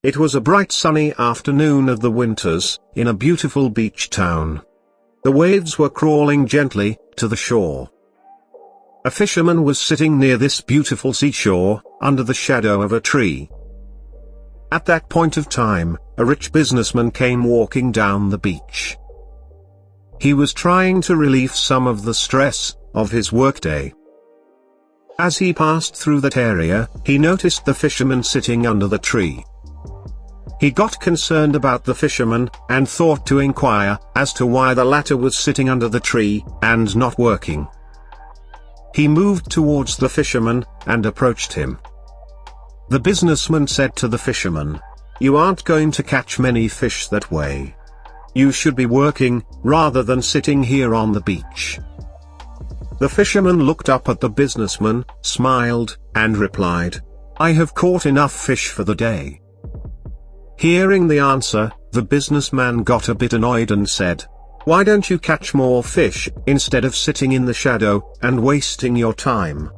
It was a bright sunny afternoon of the winters, in a beautiful beach town. The waves were crawling gently to the shore. A fisherman was sitting near this beautiful seashore, under the shadow of a tree. At that point of time, a rich businessman came walking down the beach. He was trying to relieve some of the stress of his workday. As he passed through that area, he noticed the fisherman sitting under the tree. He got concerned about the fisherman, and thought to inquire as to why the latter was sitting under the tree, and not working. He moved towards the fisherman, and approached him. The businessman said to the fisherman, "You aren't going to catch many fish that way. You should be working, rather than sitting here on the beach." The fisherman looked up at the businessman, smiled, and replied, "I have caught enough fish for the day." Hearing the answer, the businessman got a bit annoyed and said, "Why don't you catch more fish, instead of sitting in the shadow, and wasting your time?"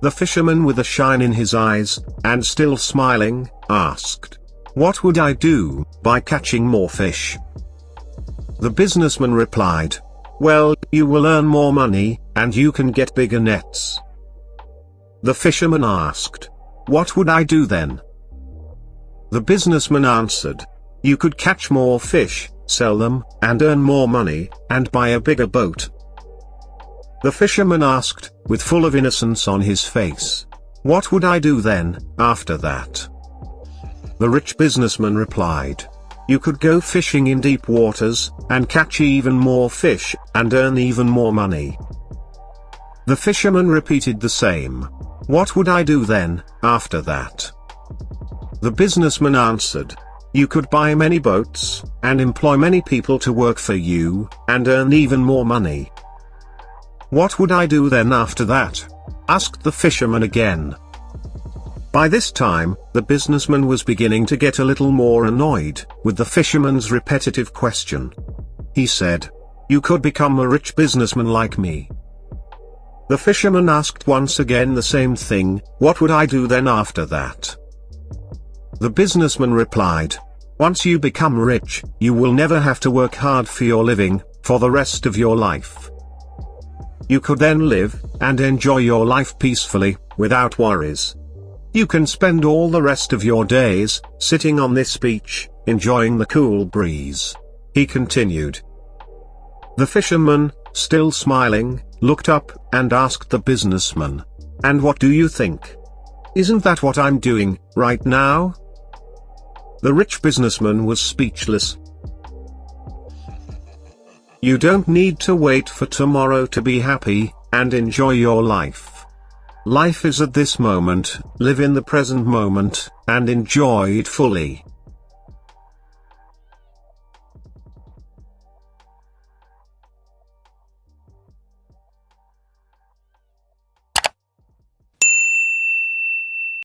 The fisherman, with a shine in his eyes, and still smiling, asked, "What would I do by catching more fish?" The businessman replied, "Well, you will earn more money, and you can get bigger nets." The fisherman asked, "What would I do then?" The businessman answered, "You could catch more fish, sell them, and earn more money, and buy a bigger boat." The fisherman asked, with full of innocence on his face, "What would I do then, after that?" The rich businessman replied, "You could go fishing in deep waters, and catch even more fish, and earn even more money." The fisherman repeated the same, "What would I do then, after that?" The businessman answered, "You could buy many boats, and employ many people to work for you, and earn even more money." "What would I do then after that?" asked the fisherman again. By this time, the businessman was beginning to get a little more annoyed with the fisherman's repetitive question. He said, "You could become a rich businessman like me." The fisherman asked once again the same thing, "What would I do then after that?" The businessman replied, "Once you become rich, you will never have to work hard for your living, for the rest of your life. You could then live, and enjoy your life peacefully, without worries. You can spend all the rest of your days, sitting on this beach, enjoying the cool breeze," he continued. The fisherman, still smiling, looked up, and asked the businessman, "And what do you think? Isn't that what I'm doing, right now?" The rich businessman was speechless. You don't need to wait for tomorrow to be happy, and enjoy your life. Life is at this moment, live in the present moment, and enjoy it fully.